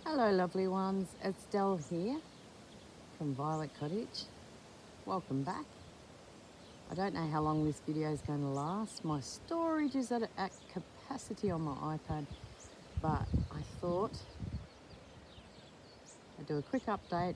Hello lovely ones, it's Del here from Violet Cottage. Welcome back. I don't know how long this video is going to last. My storage is at capacity on my iPad, but I thought I'd do a quick update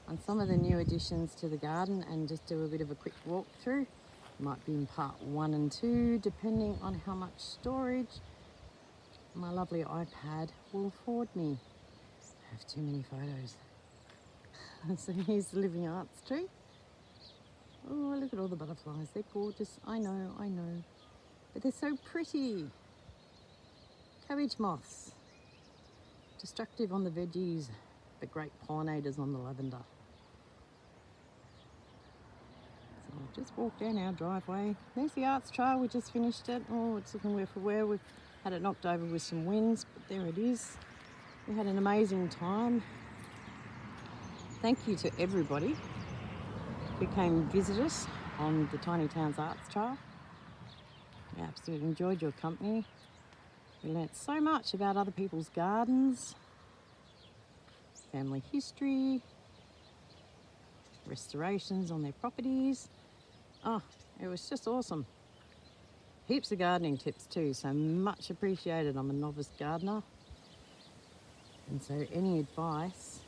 on some of the new additions to the garden and just do a bit of a quick walkthrough. Might be in part 1 and 2 depending on how much storage my lovely iPad will afford me. I have too many photos. So here's the living arts tree. Oh, look at all the butterflies. They're gorgeous. I know. But they're so pretty. Cabbage moths. Destructive on the veggies, but great pollinators on the lavender. So I'll just walk down our driveway. There's the arts trail. We just finished it. Oh, it's looking worse for wear. We've had it knocked over with some winds, but there it is. We had an amazing time. Thank you to everybody who came and visited us on the Tiny Towns Arts Trail. We absolutely enjoyed your company. We learnt so much about other people's gardens, family history, restorations on their properties. Oh, it was just awesome. Heaps of gardening tips too, so much appreciated. I'm a novice gardener, and so any advice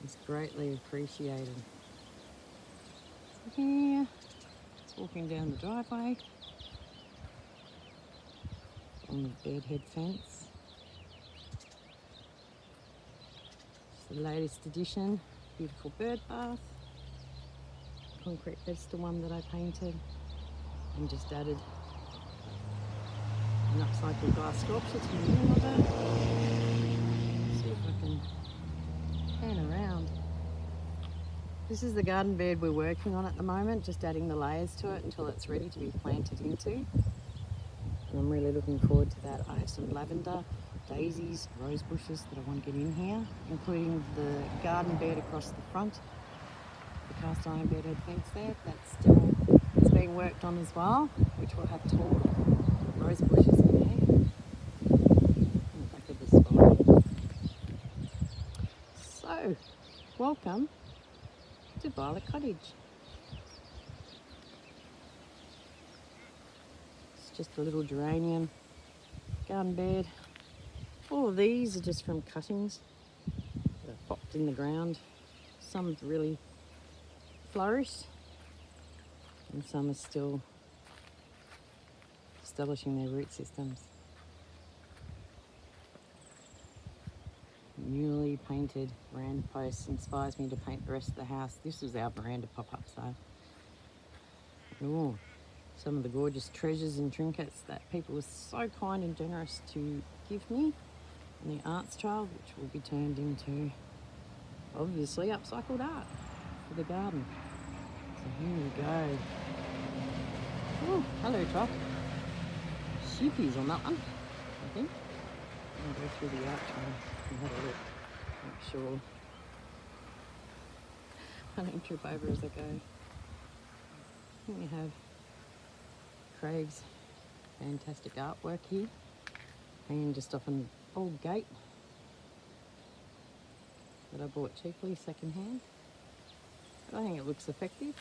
is greatly appreciated. So here, just walking down the driveway on the bedhead fence. It's the latest addition, beautiful bird bath, concrete pedestal one that I painted and just added an upcycled glass sculpture to the middle of it. See if I can pan around. This is the garden bed we're working on at the moment, just adding the layers to it until it's ready to be planted into. And I'm really looking forward to that. I have some lavender, daisies, rose bushes that I want to get in here, including the garden bed across the front, the cast iron bedhead fence there. It's being worked on as well, which will have tall rose bushes in there, in the back of the spine. So, welcome to Violet Cottage. It's just a little geranium garden bed. All of these are just from cuttings that I've popped in the ground. Some have really flourished and some are still establishing their root systems. Newly painted veranda posts inspires me to paint the rest of the house. This was our veranda pop-up, so some of the gorgeous treasures and trinkets that people were so kind and generous to give me on the arts trail, which will be turned into obviously upcycled art for the garden. So here we go. Oh, hello truck. Sheepies on that one, I think. I'll go through the art trail and have a look. Make sure I don't trip over as I go. Here we have Craig's fantastic artwork here, hanging just off an old gate that I bought cheaply second hand. But I think it looks effective.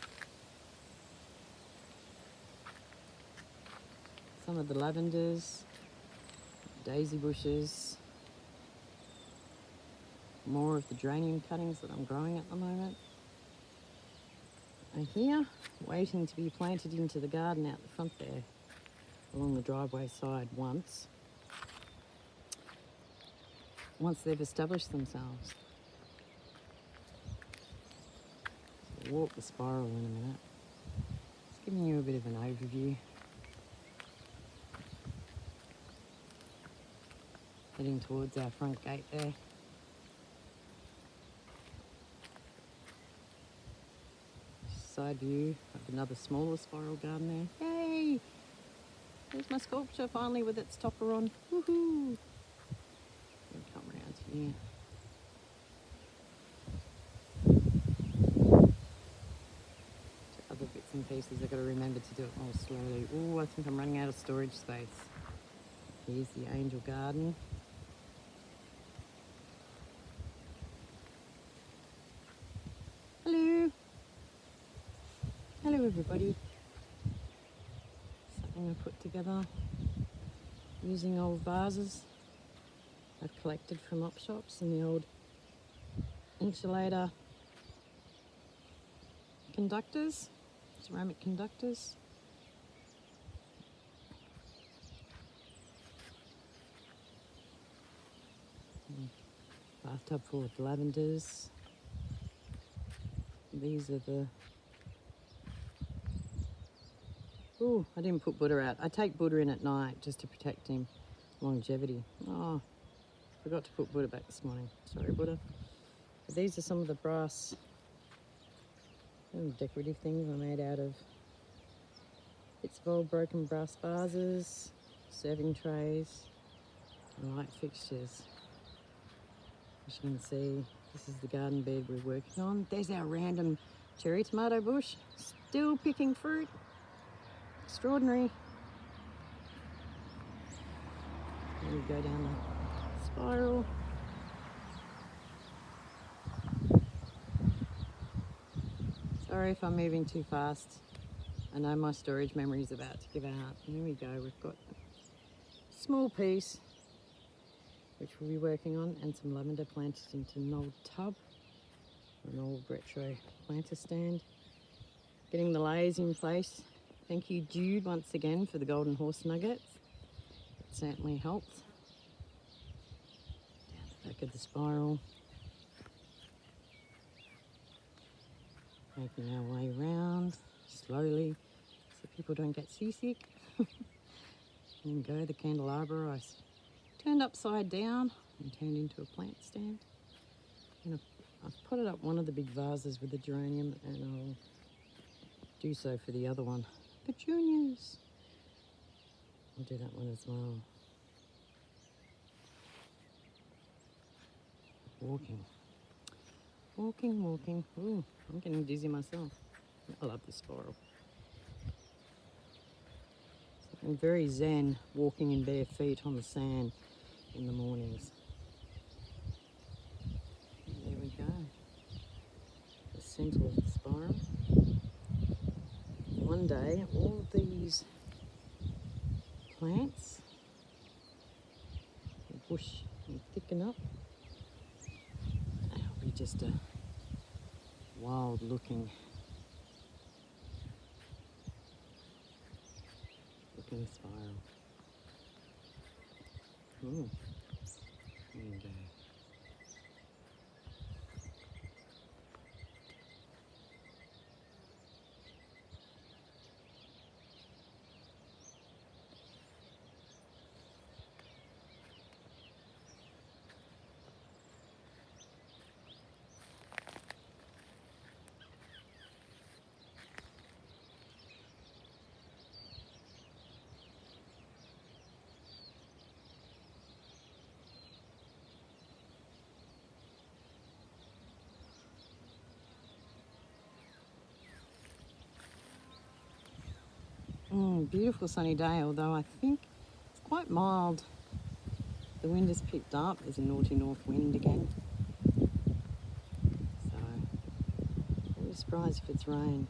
Some of the lavenders, daisy bushes, more of the geranium cuttings that I'm growing at the moment. And here, waiting to be planted into the garden out the front there, along the driveway side once they've established themselves. So we'll walk the spiral in a minute. Just giving you a bit of an overview. Heading towards our front gate there. Side view of another smaller spiral garden there. Yay! There's my sculpture finally with its topper on. Woohoo! Come around here. Other bits and pieces, I've got to remember to do it more slowly. Oh, I think I'm running out of storage space. Here's the angel garden. everybody. Something I put together using old vases I've collected from op shops and the old insulator conductors, ceramic conductors. Bathtub full of lavenders. These are the... Oh, I didn't put Buddha out. I take Buddha in at night just to protect him. Longevity. Oh, forgot to put Buddha back this morning. Sorry, Buddha. But these are some of the brass decorative things I made out of bits of old broken brass vases, serving trays, and light fixtures. As you can see, this is the garden bed we're working on. There's our random cherry tomato bush, still picking fruit. Extraordinary. Then we go down the spiral. Sorry if I'm moving too fast. I know my storage memory is about to give out. There we go, we've got a small piece which we'll be working on, and some lavender planted into an old tub, an old retro planter stand. Getting the layers in place. Thank you, Jude, once again for the golden horse nuggets. It certainly helped. Down the back of the spiral. Making our way around slowly so people don't get seasick. And go the candelabra I turned upside down and turned into a plant stand. And I've potted up one of the big vases with the geranium, and I'll do so for the other one. Petunias. I'll do that one as well. Walking. Walking, walking. Ooh, I'm getting dizzy myself. I love this spiral. I'm very zen walking in bare feet on the sand in the mornings. And there we go. The centre of the spiral. One day, all of these plants, the bush will thicken up. It'll be just a wild looking spiral. Ooh, there you go. Beautiful sunny day, although I think it's quite mild. The wind has picked up. There's a naughty north wind again. So, I'm really surprised if it's rain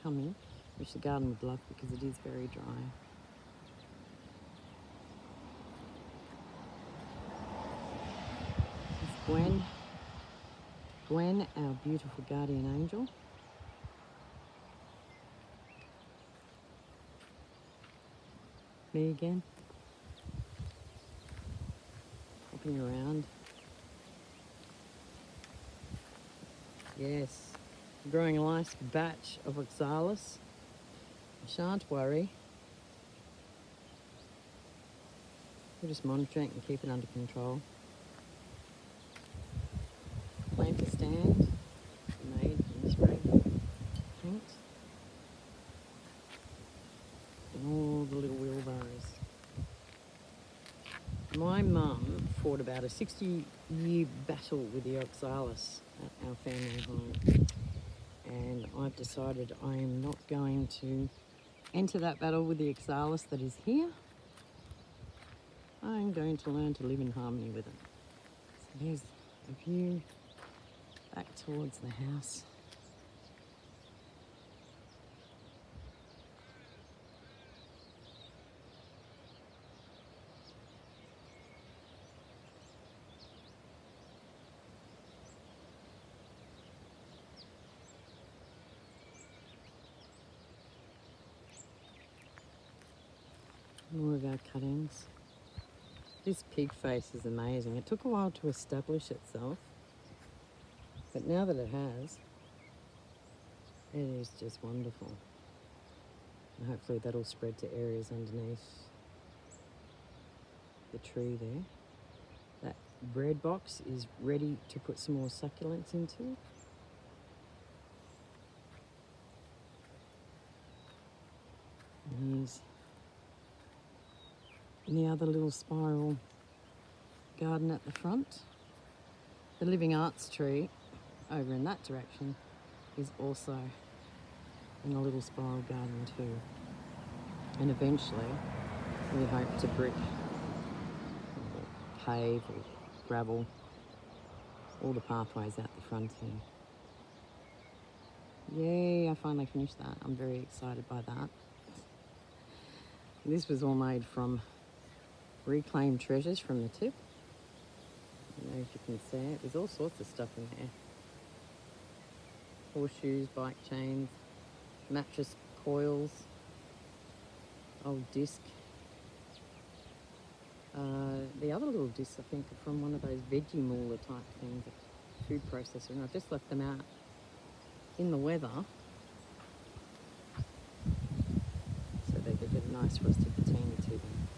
coming, which the garden would love because it is very dry. It's Gwen. Gwen, our beautiful guardian angel. Me again, hopping around. Yes, growing a nice batch of oxalis. I shan't worry. We'll just monitor it and keep it under control. Planter stand made in this red paint. And all the little wheelbarrows. My mum fought about a 60-year battle with the oxalis at our family home, and I've decided I am not going to enter that battle with the oxalis that is here. I'm going to learn to live in harmony with it. So there's a view back towards the house. More of our cuttings. This pig face is amazing. It took a while to establish itself, but now that it has, it is just wonderful. And hopefully that'll spread to areas underneath the tree there. That bread box is ready to put some more succulents into. And here's the other little spiral garden at the front. The living arts tree over in that direction is also in a little spiral garden too. And eventually we hope to brick or pave or gravel all the pathways out the front here. Yay, I finally finished that. I'm very excited by that. This was all made from reclaimed treasures from the tip. I don't know if you can see it. There's all sorts of stuff in there. Horseshoes, bike chains, mattress coils, old disc. The other little discs, I think, are from one of those veggie mauler type things, a food processor, and I've just left them out in the weather so they could get a nice rusty patina to them.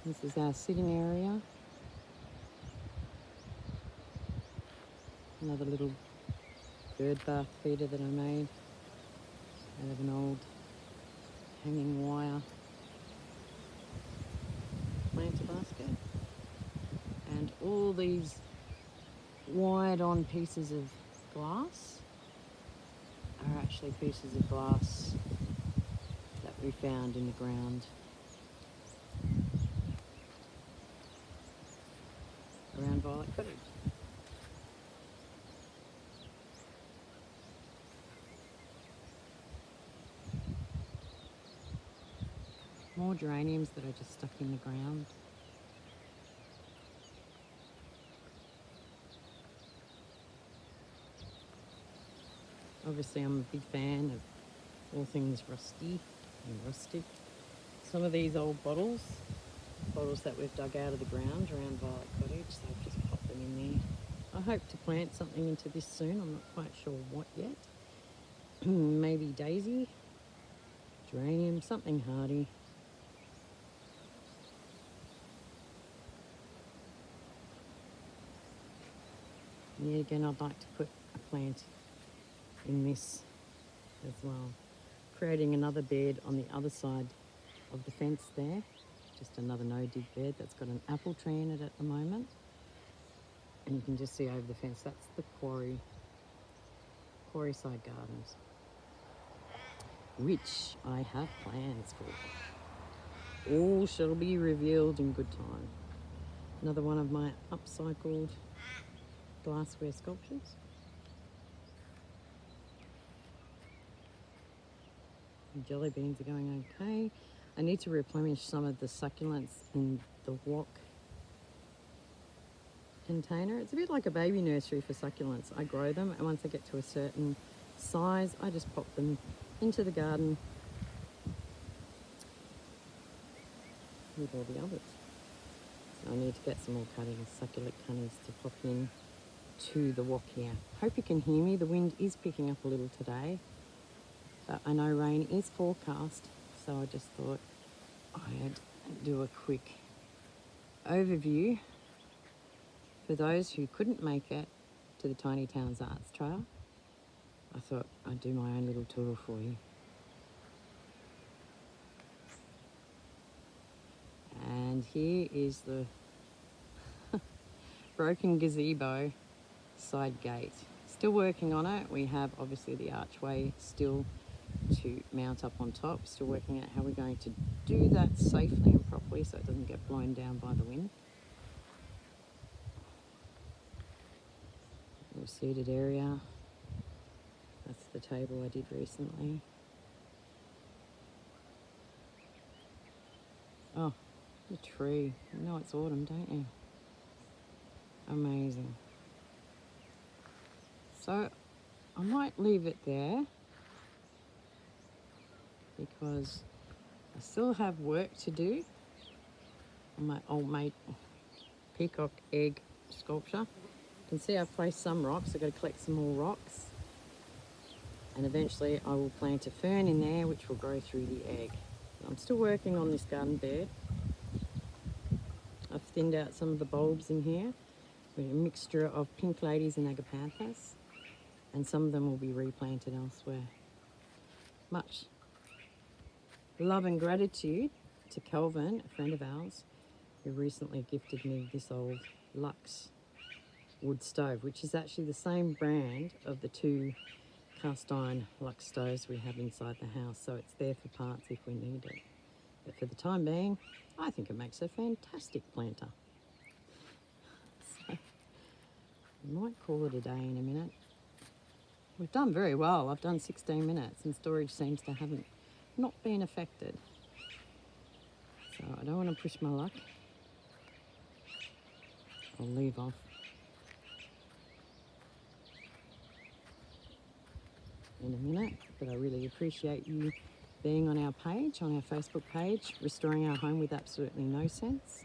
This is our sitting area. Another little bird bath feeder that I made out of an old hanging wire planter basket. And all these wired on pieces of glass are actually pieces of glass that we found in the ground around Violet Cottage. More geraniums that are just stuck in the ground. Obviously I'm a big fan of all things rusty and rustic. Some of these old bottles that we've dug out of the ground around Violet Cottage, so I've just popped them in there. I hope to plant something into this soon. I'm not quite sure what yet. Maybe daisy, geranium, something hardy. Yeah, again, I'd like to put a plant in this as well. Creating another bed on the other side of the fence there. Just another no-dig bed that's got an apple tree in it at the moment. And you can just see over the fence, that's the quarry side gardens, which I have plans for. All shall be revealed in good time. Another one of my upcycled glassware sculptures. The jelly beans are going okay. I need to replenish some of the succulents in the wok container. It's a bit like a baby nursery for succulents. I grow them, and once I get to a certain size, I just pop them into the garden with all the others. So I need to get some more cuttings, succulent cuttings to pop in to the wok here. Hope you can hear me. The wind is picking up a little today, but I know rain is forecast, so I just thought I'd do a quick overview for those who couldn't make it to the Tiny Towns Arts Trail. I thought I'd do my own little tour for you. And here is the broken gazebo side gate. Still working on it. We have obviously the archway still to mount up on top. Still working out how we're going to do that safely and properly so it doesn't get blown down by the wind. Little seated area. That's the table I did recently. Oh, the tree. You know it's autumn, don't you? Amazing. So I might leave it there because I still have work to do on my old mate peacock egg sculpture. You can see I've placed some rocks. I've got to collect some more rocks. And eventually I will plant a fern in there which will grow through the egg. I'm still working on this garden bed. I've thinned out some of the bulbs in here with a mixture of pink ladies and agapanthus, and some of them will be replanted elsewhere. Much love and gratitude to Kelvin, a friend of ours, who recently gifted me this old Lux wood stove, which is actually the same brand of the 2 cast iron Lux stoves we have inside the house, so it's there for parts if we need it. But for the time being, I think it makes a fantastic planter. So I might call it a day in a minute. We've done very well. I've done 16 minutes and storage seems to haven't not been affected. So I don't want to push my luck. I'll leave off. In a minute, but I really appreciate you being on our page, on our Facebook page, Restoring Our Home with Absolutely No Sense,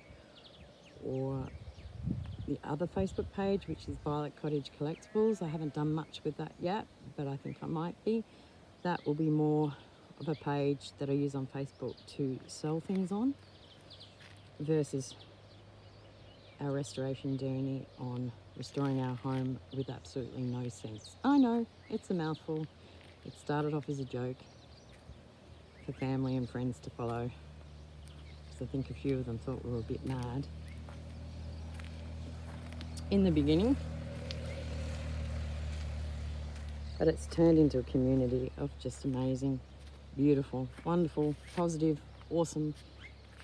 or the other Facebook page, which is Violet Cottage Collectibles. I haven't done much with that yet, but I think I might be. That will be more of a page that I use on Facebook to sell things on versus our restoration journey on Restoring Our Home with Absolutely No Sense. I know, it's a mouthful. It started off as a joke for family and friends to follow, because I think a few of them thought we were a bit mad in the beginning. But it's turned into a community of just amazing, beautiful, wonderful, positive, awesome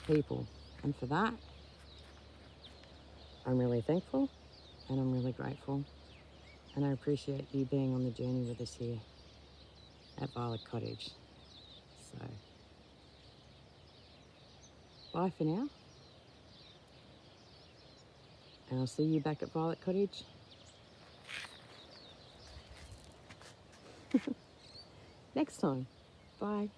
people. And for that, I'm really thankful and I'm really grateful. And I appreciate you being on the journey with us here at Violet Cottage. So, bye for now. And I'll see you back at Violet Cottage next time. Bye.